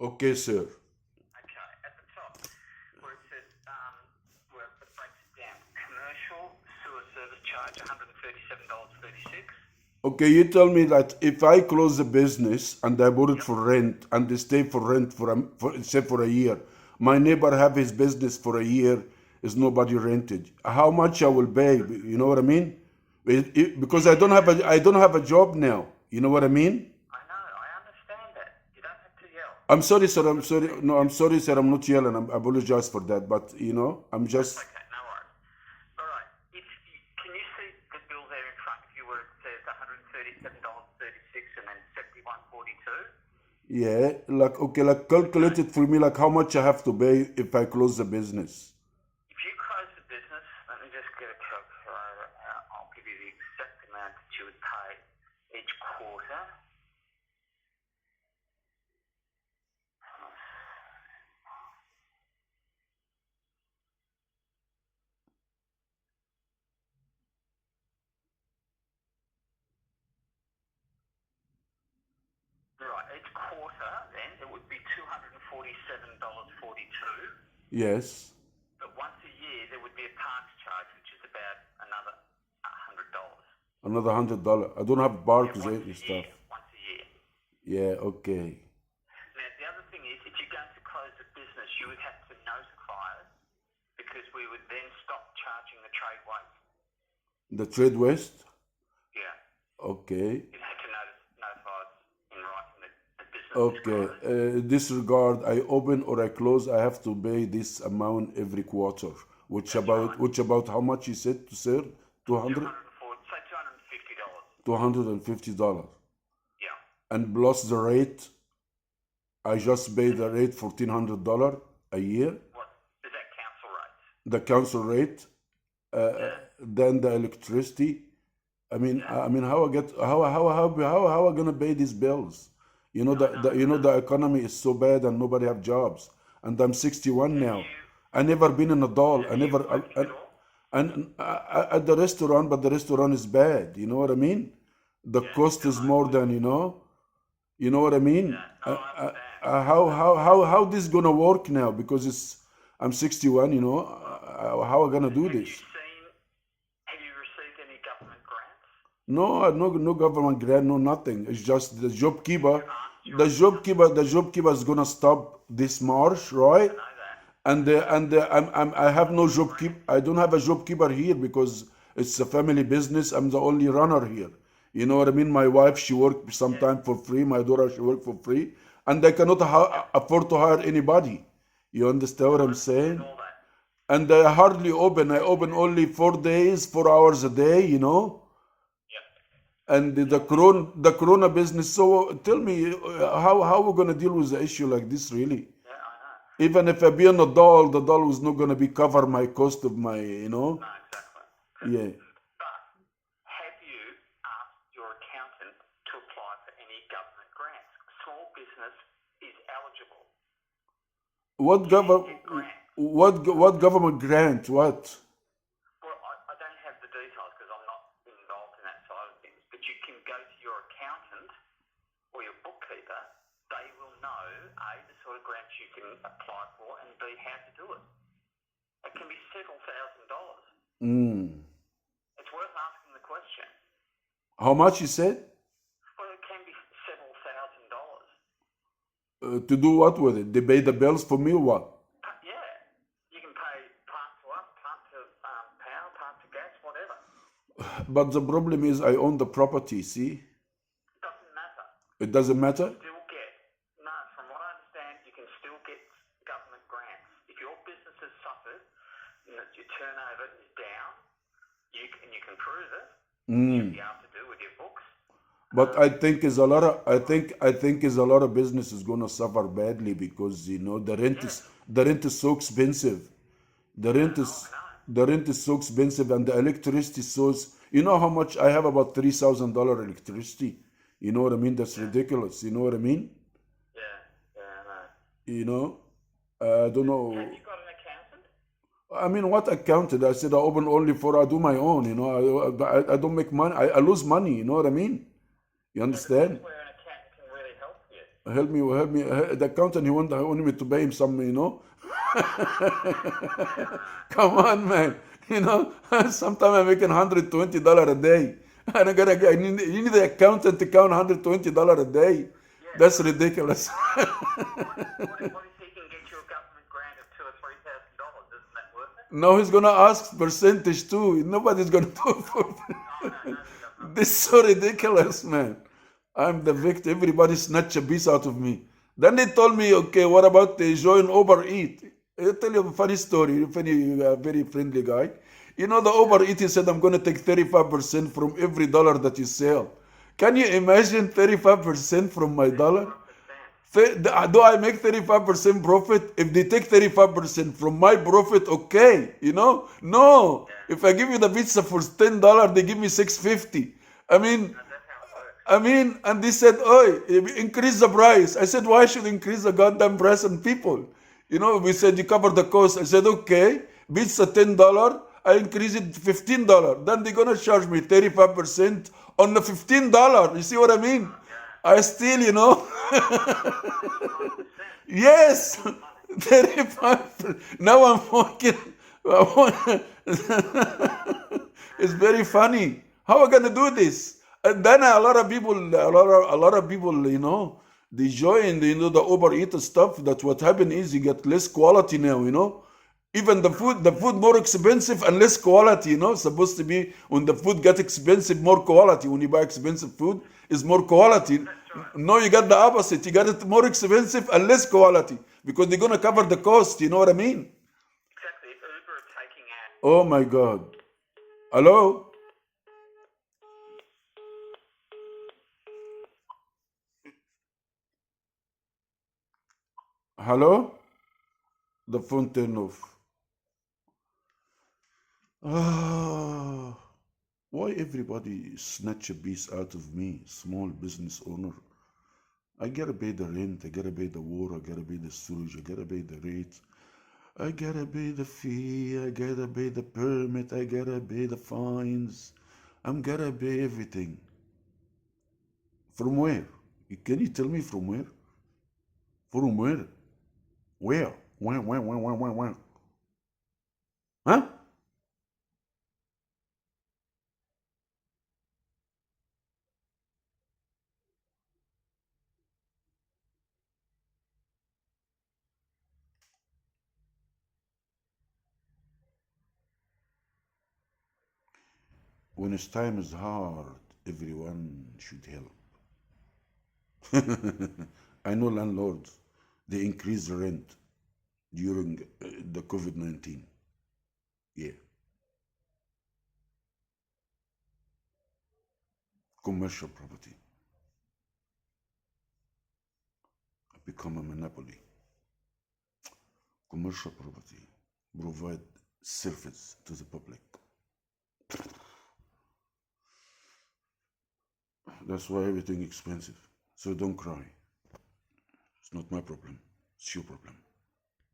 Okay, sir. Okay, at the top, where it says, where it breaks it down, commercial sewer service charge, $137.36. Okay, you tell me that if I close the business and I put it for rent and they stay for rent say for a year, my neighbor have his business for a year, is nobody rented. How much I will pay? You know what I mean? Because I don't have a job now. You know what I mean? I know, I understand that. You don't have to yell. I'm sorry, sir. I'm sorry. No, I'm sorry, sir. I'm not yelling. I apologize for that. But I'm That's just. okay, no worries. All right, can you see the bill there in front of you where it says $137.36 and then 71.42? Yeah, like okay, like calculate it for me, like how much I have to pay if I close the business. If you close the business, let me just get a calculator out. I'll give you the exact amount that you would pay each quarter. Right, each quarter then it would be $247.42. Yes, But once a year there would be a parks charge, which is about another $100. another $100. I don't have Yeah, barks once and a stuff. year. Once a year. Yeah, okay. Now the other thing is, if you're going to close the business, you would have to notify us because we would then stop charging the trade waste. The Trade West. Yeah. Okay, You'd have to notify us in writing that the business is okay. closed. Disregard. I open or I close. I have to pay this amount every quarter. Which That's about right. which about how much you said to sir? 200, 240, say $250. $250, Yeah. and plus the rate. I just pay the rate $1,400 a year. What is that council rates? The council rate, Yeah. then the electricity. How I get how I gonna pay these bills? The economy is so bad and nobody have jobs, and I'm 61 Have now. you I never been in a doll. I have you never worked at all? and at the restaurant, but the restaurant is bad. You know what I mean? The Yeah. cost is more than You know what I mean? Yeah. Oh, I understand. How this gonna work now? Because I'm 61. How I gonna do Have you this? seen? Have you received any government grants? No, no government grant, no nothing. It's just the job Has keeper. your aunt, your The job accountant? keeper, the job keeper is gonna stop this March, right? I know that. And I You've have got no no job keep. grant. I don't have a job keeper here because it's a family business. I'm the only runner here. You know what I mean? My wife, she work Yeah. sometime for free. My daughter, she work for free, and I cannot Yep. afford to hire anybody. You understand what I I'm understand saying? all that. And I hardly open. I open only 4 days, 4 hours a day. Yep. And the corona business. So tell me, how we gonna deal with the issue like this? Really? Yeah, I know. Even if I be on a doll, the doll was not gonna be cover my cost of my. No, exactly. Yeah. But have you asked your accountant to apply for any government grants? Small business is eligible. What You can government? get grants. What government grant? What? Well, I don't have the details because I'm not involved in that side of things. But you can go to your accountant or your bookkeeper. They will know A, the sort of grants you can apply for, and B, how to do it. It can be several $1,000s. Mm. It's worth asking the question. How much you said? Well, it can be several $1,000s. To do what with it? They pay the bills for me or what? Yeah, you can pay part to us, part to power, part to gas, whatever. But the problem is I own the property. See, It doesn't matter. it doesn't You matter. can still get, no, from what I understand, you can still get government grants. If your business has suffered and that your turnover is down, you can prove it. You should be able to do with your books. But I think is a lot of I think is a lot of business is gonna suffer badly because Yeah, the rent is so expensive. The rent I is know. the rent is so expensive and the electricity is so. You know how much I have about $3,000 electricity. You know what I mean? That's Yeah, ridiculous. You know what I mean? yeah, I know. You know. I don't Have know. you got an accountant? I mean, what I counted? I said I open only for I do my own. I don't make money. I lose money. You know what I mean? You Yeah, but that's understand? where an accountant can really help you. Help me, help me. The accountant, he wanted me to pay him some, you know. Come on, man. You know, sometimes I'm making $120 a day. And you need the accountant to count $120 a day. That's ridiculous. What if he can get you a government grant of $2,000 or $3,000? Isn't that worth it? Now he's gonna ask percentage too. Nobody's gonna do it. Oh, no. This is so ridiculous, man. I'm the victim. Everybody snatch a piece out of me. Then they told me, okay, what about they join Uber Eat? I'll tell you a funny story. Funny, very friendly guy. You know, the Uber Eat, he said, I'm going to take 35% from every dollar that you sell. Can you imagine 35% from my dollar? Do I make 35% profit? If they take 35% from my profit, okay, you know? No. If I give you the pizza for $10, they give me $6.50. I mean, and they said, "Oh, increase the price." I said, "Why should increase the goddamn price on people?" You know, we said you cover the cost. I said, "Okay, pizza $10, I increase it to $15. Then they're gonna charge me 35% on the $15. You see what I mean? I still, you know, yes, 35. Now I'm walking. It's very funny. How am I gonna do this? And then a lot of people, you know, they join, you know, the Uber Eats stuff. That what happened is you get less quality now, you know. Even the food more expensive and less quality, you know. Supposed to be when the food get expensive, more quality. When you buy expensive food, is more quality. No, you got the opposite. You got it more expensive and less quality because they're gonna cover the cost. You know what I mean? Exactly. If Uber are taking out. Oh my God. Hello? Hello? The phone turned off. Ah, why everybody snatch a piece out of me, small business owner? I gotta pay the rent, I gotta pay the water, I gotta pay the sewage, I gotta pay the rate, I gotta pay the fee, I gotta pay the permit, I gotta pay the fines, I'm gotta pay everything. From where? Can you tell me from where? From where? Where? Where? Huh? When it's time is hard, everyone should help. I know landlords, they increase the rent during the COVID-19. Yeah. Commercial property become a monopoly. Commercial property provide service to the public. That's why everything expensive. So don't cry. It's not my problem. It's your problem.